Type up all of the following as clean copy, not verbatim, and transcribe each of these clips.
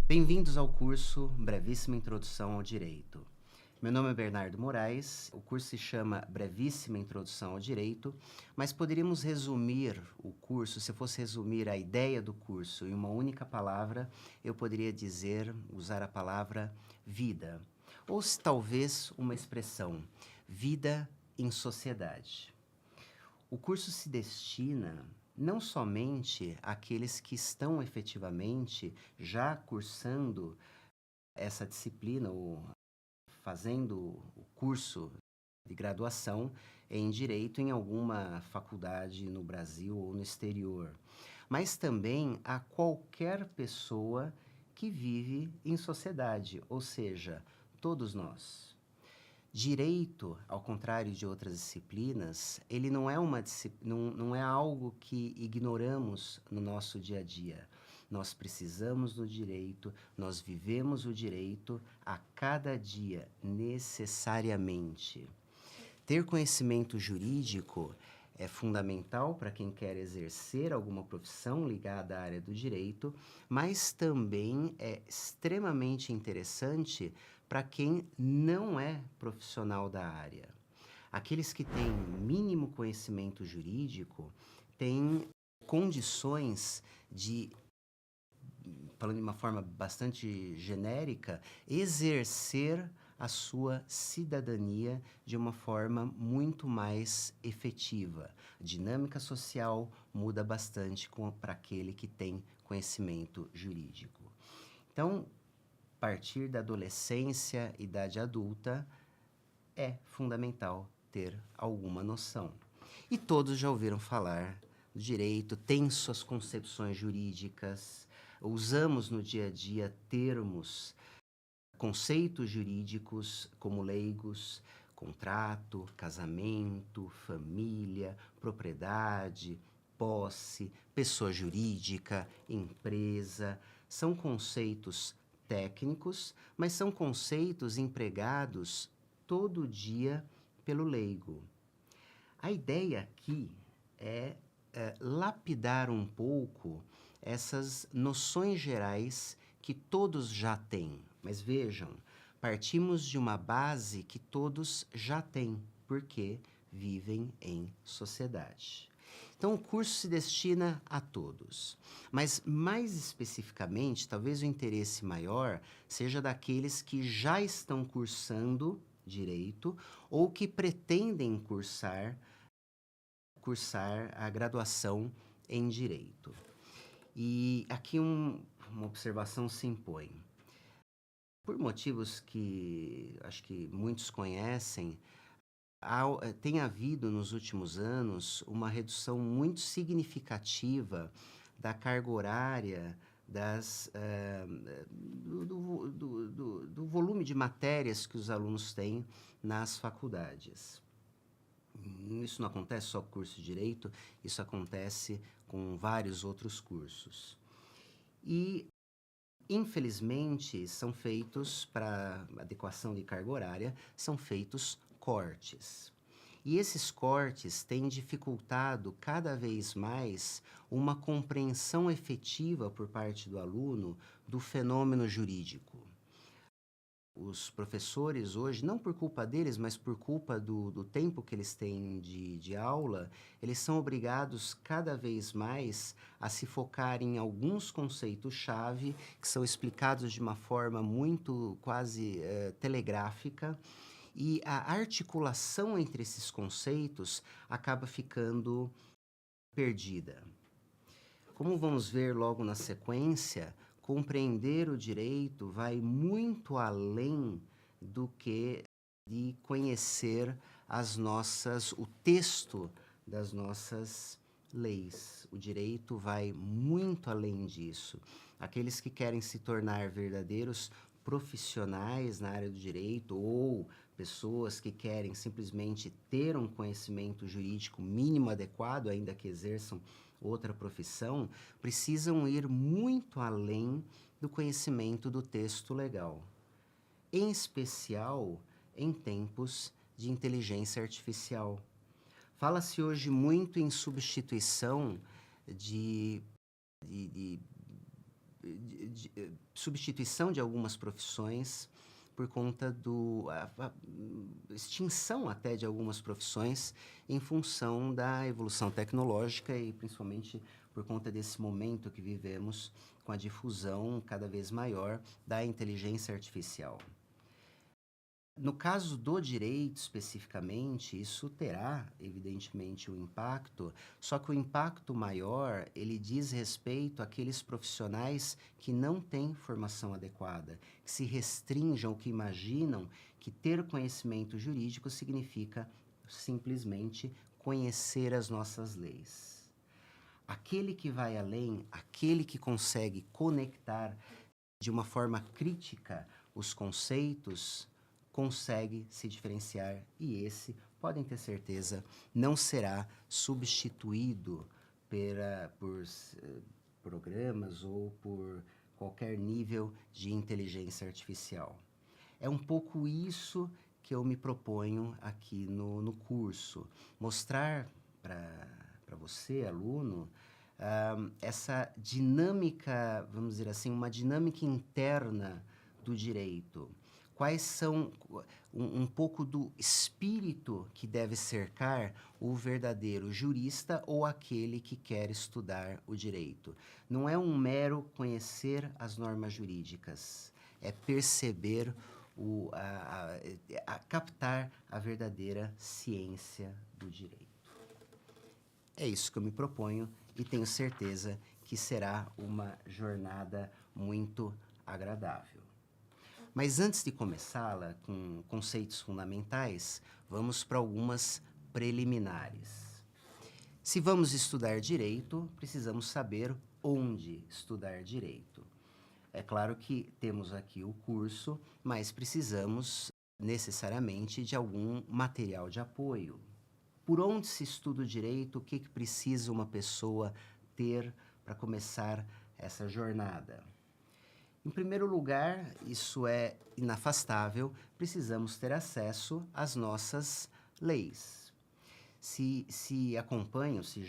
Bem-vindos ao curso Brevíssima Introdução ao Direito. Meu nome é Bernardo Moraes, o curso se chama Brevíssima Introdução ao Direito, mas poderíamos resumir o curso, se eu fosse resumir a ideia do curso em uma única palavra, eu poderia usar a palavra vida, ou se talvez uma expressão, vida em sociedade. O curso se destina não somente àqueles que estão efetivamente já cursando essa disciplina ou fazendo o curso de graduação em Direito em alguma faculdade no Brasil ou no exterior, mas também a qualquer pessoa que vive em sociedade, ou seja, todos nós. Direito, ao contrário de outras disciplinas, ele não é algo que ignoramos no nosso dia a dia. Nós precisamos do direito, nós vivemos o direito a cada dia, necessariamente. Ter conhecimento jurídico é fundamental para quem quer exercer alguma profissão ligada à área do direito, mas também é extremamente interessante para quem não é profissional da área. Aqueles que têm mínimo conhecimento jurídico têm condições de, falando de uma forma bastante genérica, exercer a sua cidadania de uma forma muito mais efetiva. A dinâmica social muda bastante para aquele que tem conhecimento jurídico. Então, a partir da adolescência, idade adulta, é fundamental ter alguma noção. E todos já ouviram falar do direito, têm suas concepções jurídicas, usamos no dia a dia termos, conceitos jurídicos como leigos, contrato, casamento, família, propriedade, posse, pessoa jurídica, empresa. São conceitos técnicos, mas são conceitos empregados todo dia pelo leigo. A ideia aqui é lapidar um pouco essas noções gerais que todos já têm. Mas vejam, partimos de uma base que todos já têm, porque vivem em sociedade. Então, o curso se destina a todos, mas mais especificamente, talvez o interesse maior seja daqueles que já estão cursando direito ou que pretendem cursar a graduação em direito. E aqui uma observação se impõe. Por motivos que acho que muitos conhecem, tem havido nos últimos anos uma redução muito significativa da carga horária, do volume de matérias que os alunos têm nas faculdades. Isso não acontece só com o curso de Direito, isso acontece com vários outros cursos. E, infelizmente, são feitos, para adequação de carga horária, são feitos cortes. E esses cortes têm dificultado cada vez mais uma compreensão efetiva por parte do aluno do fenômeno jurídico. Os professores hoje, não por culpa deles, mas por culpa do tempo que eles têm de aula, eles são obrigados cada vez mais a se focar em alguns conceitos-chave que são explicados de uma forma muito quase telegráfica, e a articulação entre esses conceitos acaba ficando perdida. Como vamos ver logo na sequência, compreender o direito vai muito além do que de conhecer o texto das nossas leis. O direito vai muito além disso. Aqueles que querem se tornar verdadeiros profissionais na área do direito ou pessoas que querem simplesmente ter um conhecimento jurídico mínimo adequado, ainda que exerçam outra profissão, precisam ir muito além do conhecimento do texto legal, em especial em tempos de inteligência artificial. Fala-se hoje muito em substituição de substituição de algumas profissões por conta extinção até de algumas profissões em função da evolução tecnológica e principalmente por conta desse momento que vivemos com a difusão cada vez maior da inteligência artificial. No caso do direito, especificamente, isso terá, evidentemente, um impacto, só que o impacto maior, ele diz respeito àqueles profissionais que não têm formação adequada, que se restringam, que imaginam que ter conhecimento jurídico significa simplesmente conhecer as nossas leis. Aquele que vai além, aquele que consegue conectar de uma forma crítica os conceitos, consegue se diferenciar e esse, podem ter certeza, não será substituído por programas ou por qualquer nível de inteligência artificial. É um pouco isso que eu me proponho aqui no curso, mostrar para você, aluno, essa dinâmica, vamos dizer assim, uma dinâmica interna do direito. Quais são um pouco do espírito que deve cercar o verdadeiro jurista ou aquele que quer estudar o direito. Não é um mero conhecer as normas jurídicas, é perceber, captar a verdadeira ciência do direito. É isso que eu me proponho e tenho certeza que será uma jornada muito agradável. Mas antes de começá-la com conceitos fundamentais, vamos para algumas preliminares. Se vamos estudar direito, precisamos saber onde estudar direito. É claro que temos aqui o curso, mas precisamos necessariamente de algum material de apoio. Por onde se estuda o direito? O que precisa uma pessoa ter para começar essa jornada? Em primeiro lugar, isso é inafastável, precisamos ter acesso às nossas leis. Se acompanham, se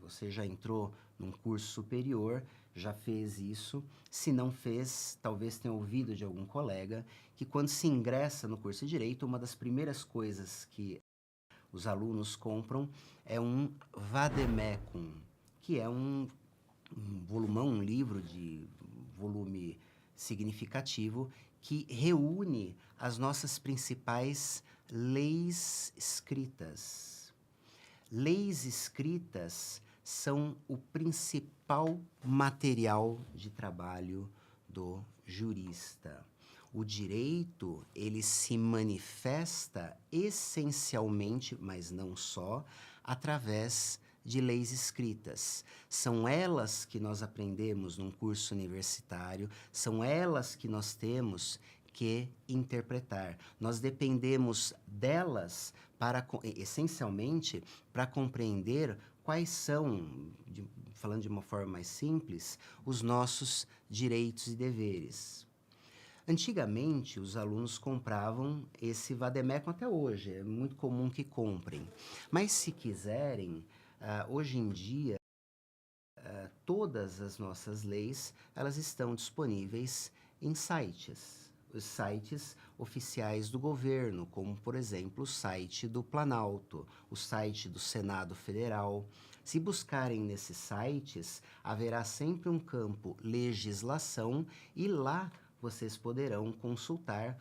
você já entrou num curso superior, já fez isso. Se não fez, talvez tenha ouvido de algum colega que quando se ingressa no curso de Direito, uma das primeiras coisas que os alunos compram é um vademecum, que é um volumão, um livro de volume significativo que reúne as nossas principais leis escritas. Leis escritas são o principal material de trabalho do jurista. O direito, ele se manifesta essencialmente, mas não só, através de leis escritas. São elas que nós aprendemos num curso universitário, são elas que nós temos que interpretar. Nós dependemos delas essencialmente para compreender quais são, falando de uma forma mais simples, os nossos direitos e deveres. Antigamente, os alunos compravam esse vademecum até hoje, é muito comum que comprem. Mas se quiserem, hoje em dia, todas as nossas leis, elas estão disponíveis em sites. Os sites oficiais do governo, como, por exemplo, o site do Planalto, o site do Senado Federal. Se buscarem nesses sites, haverá sempre um campo legislação e lá vocês poderão consultar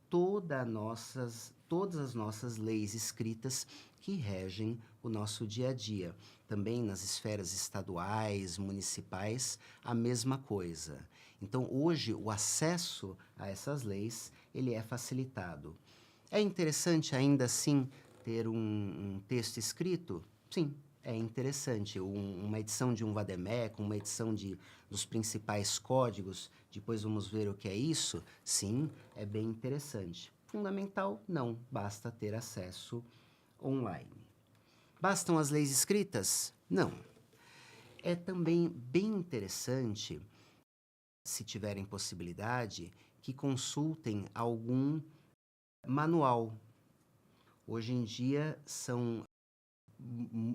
todas as nossas leis escritas que regem o nosso dia a dia. Também nas esferas estaduais, municipais, a mesma coisa. Então, hoje, o acesso a essas leis, ele é facilitado. É interessante, ainda assim, ter um texto escrito? Sim, é interessante. Uma edição de um vademecum, uma edição dos principais códigos, depois vamos ver o que é isso? Sim, é bem interessante. Fundamental? Não, basta ter acesso online. Bastam as leis escritas? Não. É também bem interessante, se tiverem possibilidade, que consultem algum manual. Hoje em dia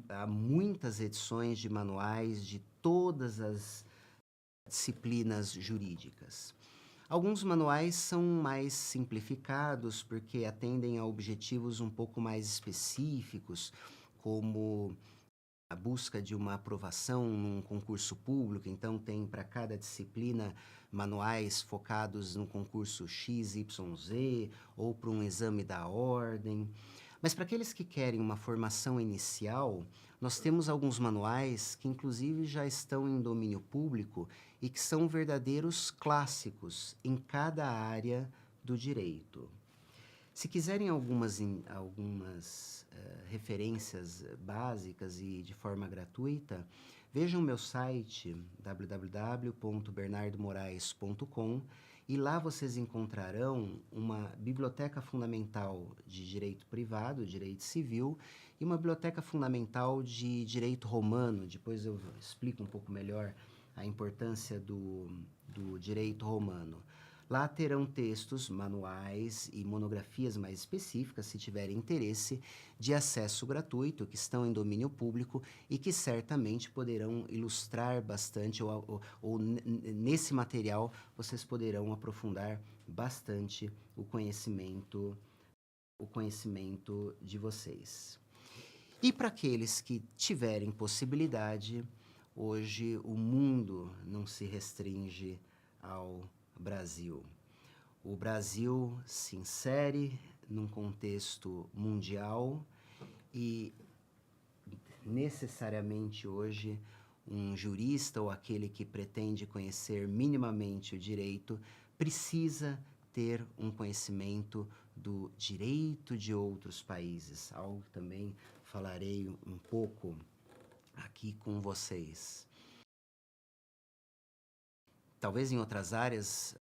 há muitas edições de manuais de todas as disciplinas jurídicas. Alguns manuais são mais simplificados porque atendem a objetivos um pouco mais específicos, como a busca de uma aprovação num concurso público, então tem para cada disciplina manuais focados no concurso X, Y, Z, ou para um exame da ordem. Mas para aqueles que querem uma formação inicial, nós temos alguns manuais que inclusive já estão em domínio público e que são verdadeiros clássicos em cada área do direito. Se quiserem algumas referências básicas e de forma gratuita, vejam meu site www.bernardomoraes.com e lá vocês encontrarão uma biblioteca fundamental de direito privado, direito civil, e uma biblioteca fundamental de direito romano. Depois eu explico um pouco melhor a importância do direito romano. Lá terão textos, manuais e monografias mais específicas, se tiverem interesse, de acesso gratuito, que estão em domínio público e que certamente poderão ilustrar bastante, ou nesse material vocês poderão aprofundar bastante o conhecimento de vocês. E para aqueles que tiverem possibilidade, hoje o mundo não se restringe ao Brasil. O Brasil se insere num contexto mundial e necessariamente hoje um jurista ou aquele que pretende conhecer minimamente o direito precisa ter um conhecimento do direito de outros países, algo que também falarei um pouco aqui com vocês. Talvez em outras áreas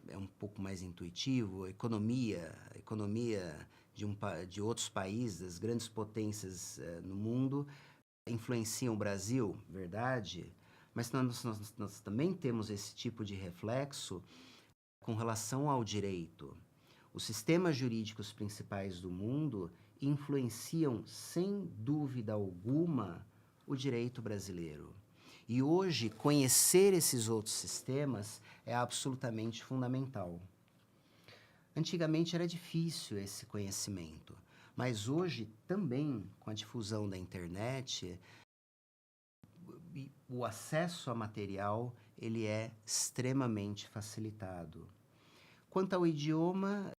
é um pouco mais intuitivo, economia de outros países, das grandes potências no mundo, influenciam o Brasil, verdade? Mas nós também temos esse tipo de reflexo com relação ao direito. Os sistemas jurídicos principais do mundo influenciam, sem dúvida alguma, o direito brasileiro. E hoje, conhecer esses outros sistemas é absolutamente fundamental. Antigamente era difícil esse conhecimento, mas hoje também, com a difusão da internet, o acesso a material ele é extremamente facilitado. Quanto ao idioma,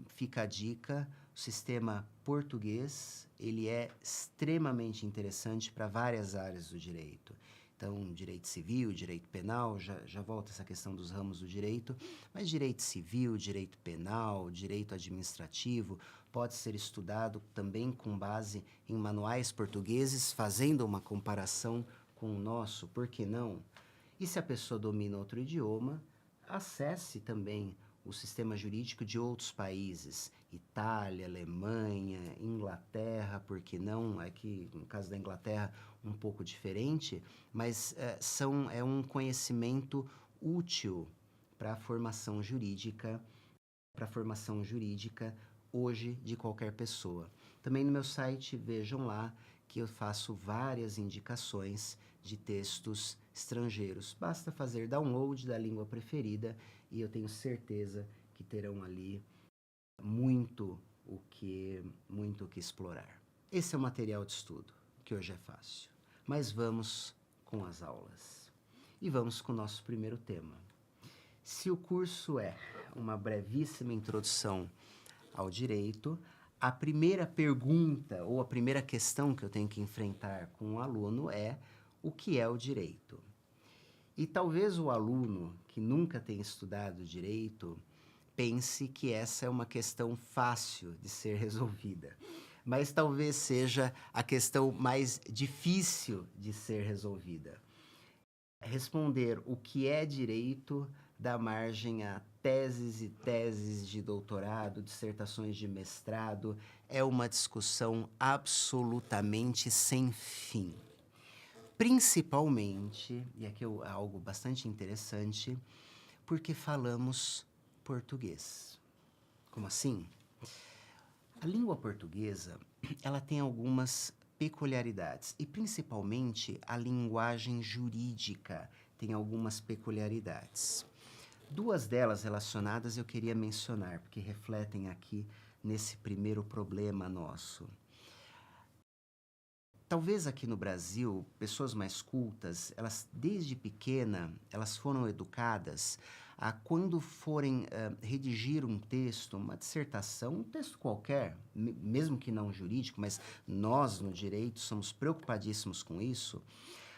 fica a dica, o sistema português ele é extremamente interessante para várias áreas do direito. Então, direito civil, direito penal, já volta essa questão dos ramos do direito, mas direito civil, direito penal, direito administrativo, pode ser estudado também com base em manuais portugueses, fazendo uma comparação com o nosso, por que não? E se a pessoa domina outro idioma, acesse também o sistema jurídico de outros países, Itália, Alemanha, Inglaterra, por que não? Aqui, no caso da Inglaterra, um pouco diferente, mas é um conhecimento útil para a formação jurídica, hoje de qualquer pessoa. Também no meu site, vejam lá que eu faço várias indicações de textos estrangeiros. Basta fazer download da língua preferida e eu tenho certeza que terão ali muito o que explorar. Esse é o material de estudo, que hoje é fácil. Mas vamos com as aulas. E vamos com o nosso primeiro tema. Se o curso é uma brevíssima introdução ao direito, a primeira pergunta ou a primeira questão que eu tenho que enfrentar com o aluno é: o que é o direito? E talvez o aluno que nunca tenha estudado direito pense que essa é uma questão fácil de ser resolvida, mas talvez seja a questão mais difícil de ser resolvida. Responder o que é direito dá margem a teses e teses de doutorado, dissertações de mestrado, é uma discussão absolutamente sem fim. Principalmente, e aqui é algo bastante interessante, porque falamos português. Como assim? A língua portuguesa, ela tem algumas peculiaridades, e principalmente a linguagem jurídica tem algumas peculiaridades. Duas delas relacionadas eu queria mencionar, porque refletem aqui nesse primeiro problema nosso. Talvez aqui no Brasil, pessoas mais cultas, elas desde pequena, elas foram educadas a quando forem redigir um texto, uma dissertação, um texto qualquer, mesmo que não jurídico, mas nós no direito somos preocupadíssimos com isso.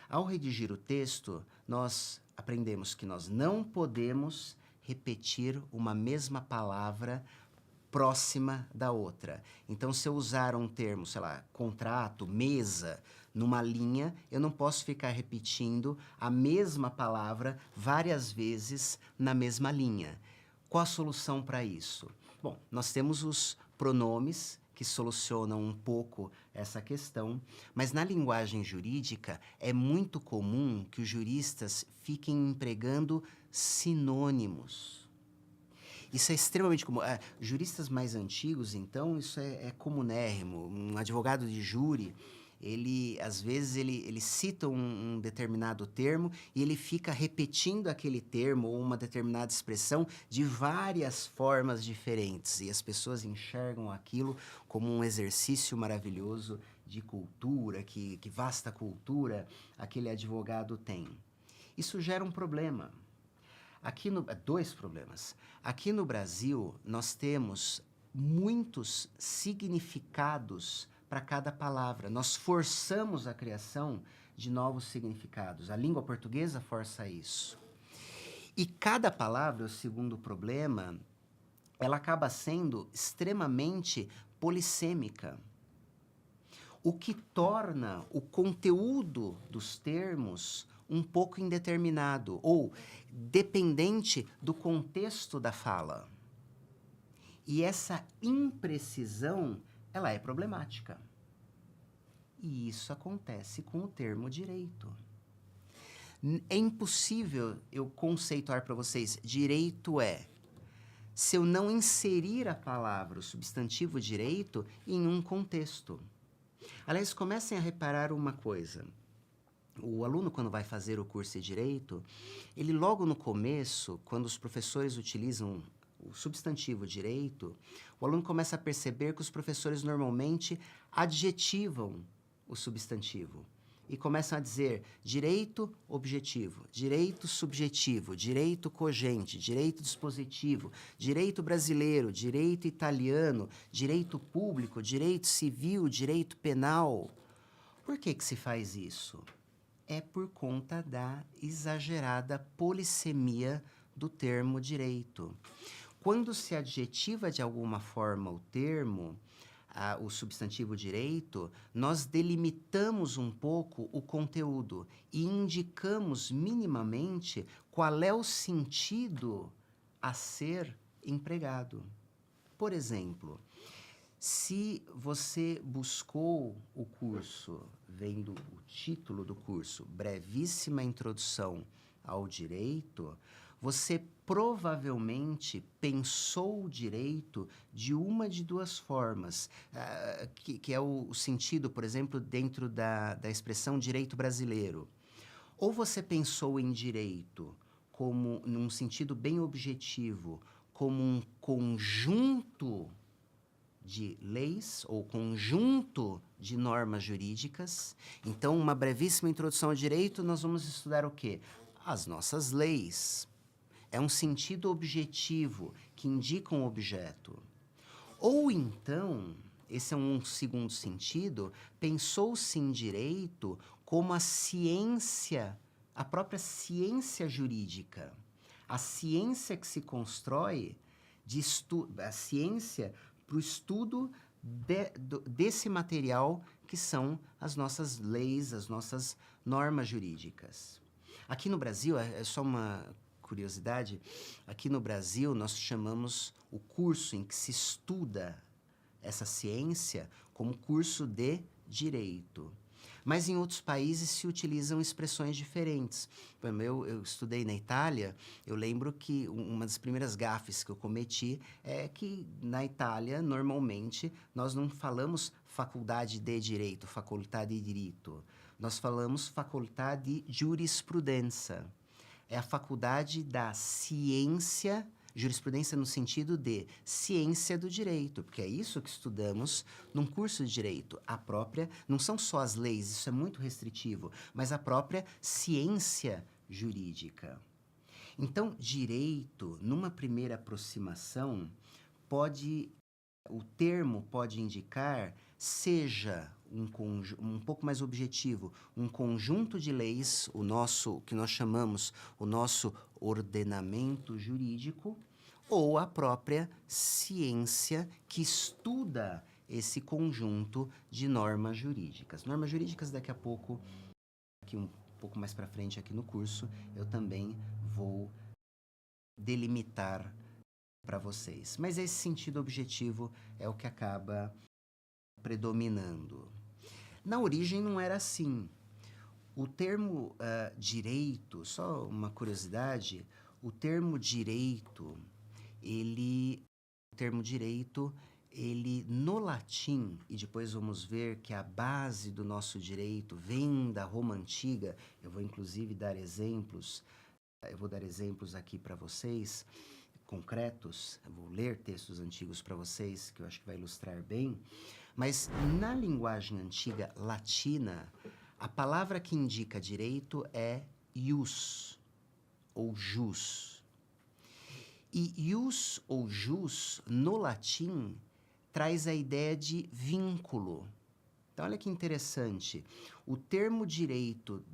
Ao redigir o texto, nós aprendemos que nós não podemos repetir uma mesma palavra próxima da outra. Então, se eu usar um termo, sei lá, contrato, mesa, numa linha, eu não posso ficar repetindo a mesma palavra várias vezes na mesma linha. Qual a solução para isso? Bom, nós temos os pronomes que solucionam um pouco essa questão, mas na linguagem jurídica é muito comum que os juristas fiquem empregando sinônimos. Isso é extremamente comum. Juristas mais antigos, então, isso é comunérrimo. Um advogado de júri, às vezes, ele cita um determinado termo e ele fica repetindo aquele termo ou uma determinada expressão de várias formas diferentes. E as pessoas enxergam aquilo como um exercício maravilhoso de cultura, que vasta cultura aquele advogado tem. Isso gera um problema. Dois problemas. Aqui no Brasil, nós temos muitos significados para cada palavra. Nós forçamos a criação de novos significados. A língua portuguesa força isso. E cada palavra, o segundo problema, ela acaba sendo extremamente polissêmica. O que torna o conteúdo dos termos um pouco indeterminado ou dependente do contexto da fala. E essa imprecisão, ela é problemática. E isso acontece com o termo direito. É impossível eu conceituar para vocês, direito se eu não inserir a palavra, o substantivo direito, em um contexto. Aliás, comecem a reparar uma coisa. O aluno, quando vai fazer o curso de Direito, ele logo no começo, quando os professores utilizam o substantivo direito, o aluno começa a perceber que os professores normalmente adjetivam o substantivo e começam a dizer direito objetivo, direito subjetivo, direito cogente, direito dispositivo, direito brasileiro, direito italiano, direito público, direito civil, direito penal. Por que se faz isso? É por conta da exagerada polissemia do termo direito. Quando se adjetiva de alguma forma o termo, o substantivo direito, nós delimitamos um pouco o conteúdo e indicamos minimamente qual é o sentido a ser empregado. Por exemplo, se você buscou o curso, vendo o título do curso, Brevíssima Introdução ao Direito, você provavelmente pensou o direito de uma de duas formas, que é o sentido, por exemplo, dentro da expressão direito brasileiro. Ou você pensou em direito como, num sentido bem objetivo, como um conjunto de leis ou conjunto de normas jurídicas. Então, uma brevíssima introdução ao direito, nós vamos estudar o quê? As nossas leis. É um sentido objetivo que indica um objeto. Ou então, esse é um segundo sentido, pensou-se em direito como a ciência, a própria ciência jurídica. A ciência que se constrói, a ciência para o estudo desse material que são as nossas leis, as nossas normas jurídicas. Aqui no Brasil, é só uma curiosidade, aqui no Brasil nós chamamos o curso em que se estuda essa ciência como curso de Direito. Mas em outros países se utilizam expressões diferentes. Eu estudei na Itália, eu lembro que uma das primeiras gafes que eu cometi é que na Itália, normalmente, nós não falamos faculdade de direito, facoltà di diritto. Nós falamos facoltà di giurisprudenza. é a faculdade da ciência, jurisprudência no sentido de ciência do direito, porque é isso que estudamos num curso de direito. A própria, não são só as leis, isso é muito restritivo, mas a própria ciência jurídica. Então, direito, numa primeira aproximação, o termo pode indicar, seja um pouco mais objetivo, um conjunto de leis, o que nós chamamos o nosso ordenamento jurídico, ou a própria ciência que estuda esse conjunto de normas jurídicas. Normas jurídicas, daqui a pouco, aqui um pouco mais para frente aqui no curso, eu também vou delimitar para vocês. Mas esse sentido objetivo é o que acaba predominando. Na origem não era assim. O termo direito, só uma curiosidade, o termo direito, ele no latim, e depois vamos ver que a base do nosso direito vem da Roma Antiga, eu vou inclusive dar exemplos, aqui para vocês, concretos, eu vou ler textos antigos para vocês, que eu acho que vai ilustrar bem, mas na linguagem antiga latina, a palavra que indica direito é ius, ou jus. E ius ou jus, no latim, traz a ideia de vínculo. Então, olha que interessante. O termo direito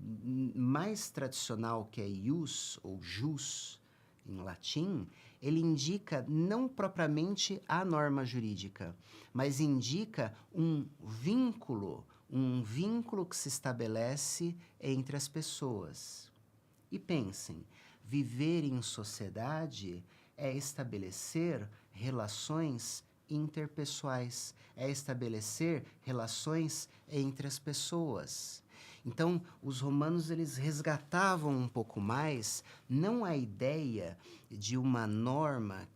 mais tradicional, que é ius ou jus, em latim, ele indica não propriamente a norma jurídica, mas indica um vínculo que se estabelece entre as pessoas. E pensem, viver em sociedade é estabelecer relações interpessoais, é estabelecer relações entre as pessoas. Então, os romanos, eles resgatavam um pouco mais, não a ideia de uma norma,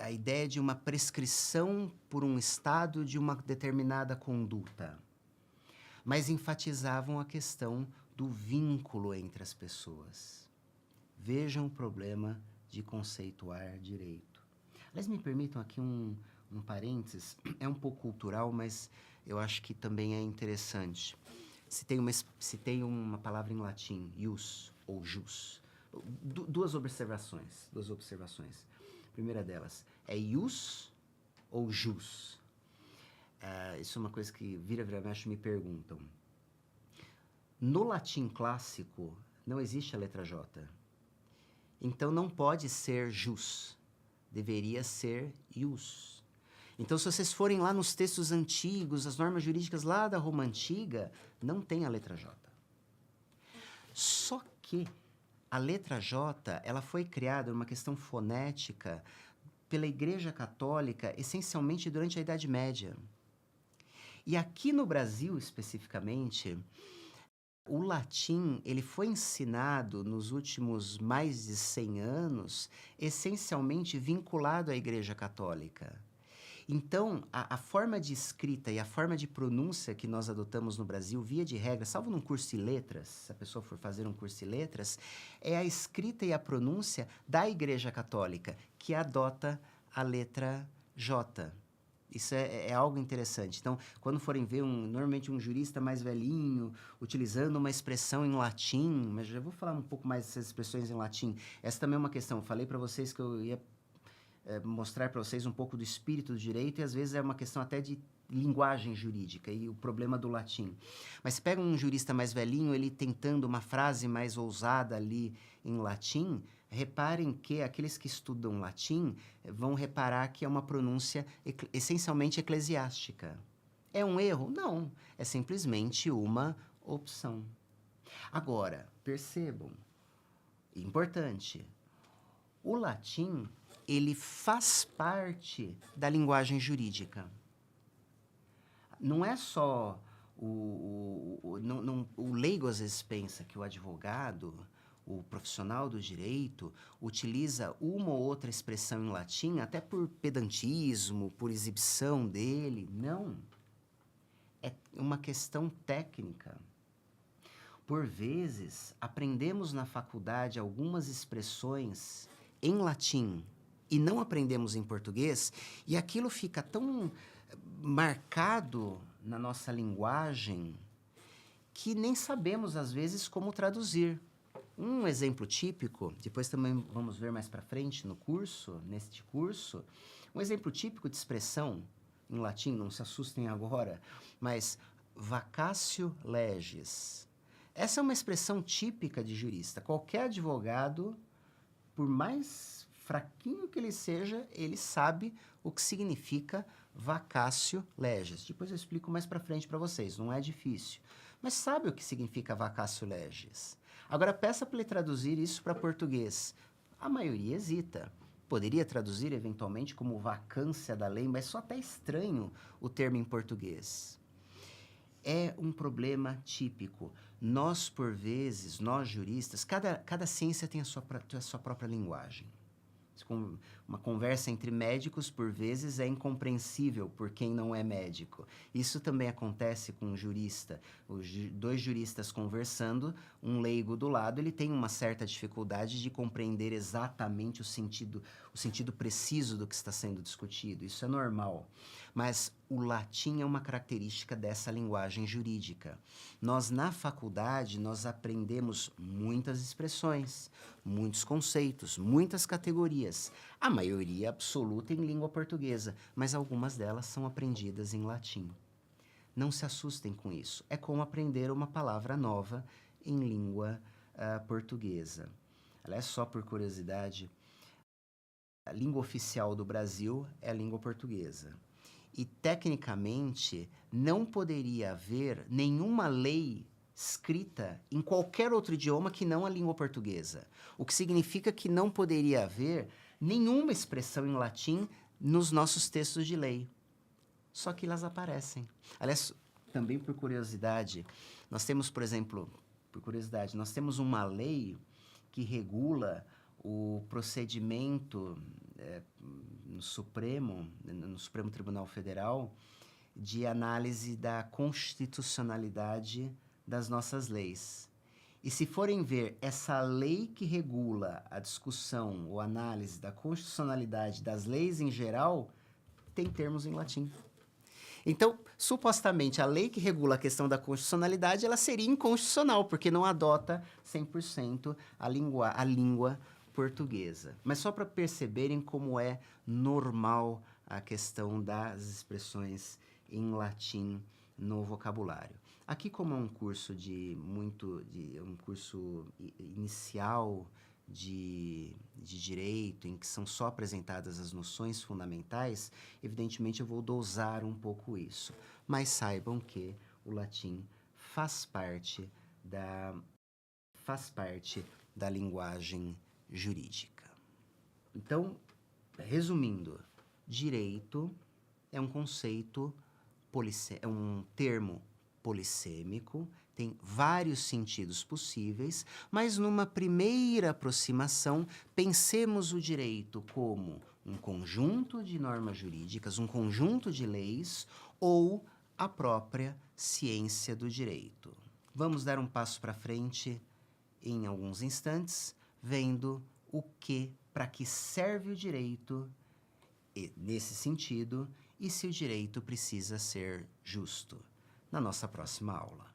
a ideia de uma prescrição por um estado de uma determinada conduta, mas enfatizavam a questão do vínculo entre as pessoas. Vejam o problema de conceituar direito. Aliás, me permitam aqui um parênteses, é um pouco cultural, mas eu acho que também é interessante. Se tem uma palavra em latim, ius ou jus, duas observações. Primeira delas, é ius ou jus? Isso é uma coisa que vira mexe me perguntam. No latim clássico, não existe a letra J. Então, não pode ser jus. Deveria ser ius. Então, se vocês forem lá nos textos antigos, as normas jurídicas lá da Roma Antiga, não tem a letra J. Só que a letra J, ela foi criada numa questão fonética pela Igreja Católica, essencialmente durante a Idade Média. E aqui no Brasil, especificamente, o latim, ele foi ensinado nos últimos mais de 100 anos, essencialmente vinculado à Igreja Católica. Então, a forma de escrita e a forma de pronúncia que nós adotamos no Brasil, via de regra, salvo num curso de letras, se a pessoa for fazer um curso de letras, é a escrita e a pronúncia da Igreja Católica, que adota a letra J. Isso é algo interessante. Então, quando forem ver normalmente um jurista mais velhinho, utilizando uma expressão em latim, mas já vou falar um pouco mais dessas expressões em latim. Essa também é uma questão. Eu falei para vocês que eu ia mostrar para vocês um pouco do espírito do direito, e às vezes é uma questão até de linguagem jurídica e o problema do latim. Mas se pega um jurista mais velhinho, ele tentando uma frase mais ousada ali em latim, reparem que aqueles que estudam latim vão reparar que é uma pronúncia essencialmente eclesiástica. É um erro? Não. É simplesmente uma opção. Agora, percebam, importante, o latim, ele faz parte da linguagem jurídica. Não é só o leigo às vezes pensa que o advogado, o profissional do direito, utiliza uma ou outra expressão em latim, até por pedantismo, por exibição dele. Não. É uma questão técnica. Por vezes, aprendemos na faculdade algumas expressões em latim e não aprendemos em português, e aquilo fica tão marcado na nossa linguagem que nem sabemos, às vezes, como traduzir. Um exemplo típico, depois também vamos ver mais para frente no curso, neste curso, um exemplo típico de expressão em latim, não se assustem agora, mas vacatio legis. Essa é uma expressão típica de jurista. Qualquer advogado, por mais fraquinho que ele seja, ele sabe o que significa vacatio legis. Depois eu explico mais para frente para vocês, não é difícil. Mas sabe o que significa vacatio legis? Agora peça para ele traduzir isso para português. A maioria hesita. Poderia traduzir eventualmente como vacância da lei, mas só até estranho o termo em português. É um problema típico. Nós, por vezes, nós juristas, cada ciência tem a sua própria linguagem. Uma conversa entre médicos, por vezes, é incompreensível por quem não é médico. Isso também acontece com um jurista. Dois juristas conversando, um leigo do lado, ele tem uma certa dificuldade de compreender exatamente o sentido preciso do que está sendo discutido. Isso é normal. Mas o latim é uma característica dessa linguagem jurídica. Nós, na faculdade, nós aprendemos muitas expressões, muitos conceitos, muitas categorias. A maioria absoluta em língua portuguesa, mas algumas delas são aprendidas em latim. Não se assustem com isso. É como aprender uma palavra nova em língua portuguesa. Aliás, só por curiosidade, a língua oficial do Brasil é a língua portuguesa. E, tecnicamente, não poderia haver nenhuma lei escrita em qualquer outro idioma que não a língua portuguesa. O que significa que não poderia haver nenhuma expressão em latim nos nossos textos de lei. Só que elas aparecem. Aliás, também por curiosidade, nós temos, por exemplo, nós temos uma lei que regula o procedimento no Supremo Tribunal Federal, de análise da constitucionalidade das nossas leis. E se forem ver essa lei que regula a discussão ou análise da constitucionalidade das leis em geral, tem termos em latim. Então, supostamente, a lei que regula a questão da constitucionalidade, ela seria inconstitucional, porque não adota 100% a língua portuguesa. Mas só para perceberem como é normal a questão das expressões em latim no vocabulário. Aqui, como é um curso um curso inicial de direito, em que são só apresentadas as noções fundamentais, evidentemente eu vou dosar um pouco isso. Mas saibam que o latim faz parte da linguagem jurídica. Então, resumindo, direito é um conceito, é um termo polissêmico, tem vários sentidos possíveis, mas numa primeira aproximação, pensemos o direito como um conjunto de normas jurídicas, um conjunto de leis ou a própria ciência do direito. Vamos dar um passo para frente em alguns instantes, vendo para que serve o direito nesse sentido e se o direito precisa ser justo, na nossa próxima aula.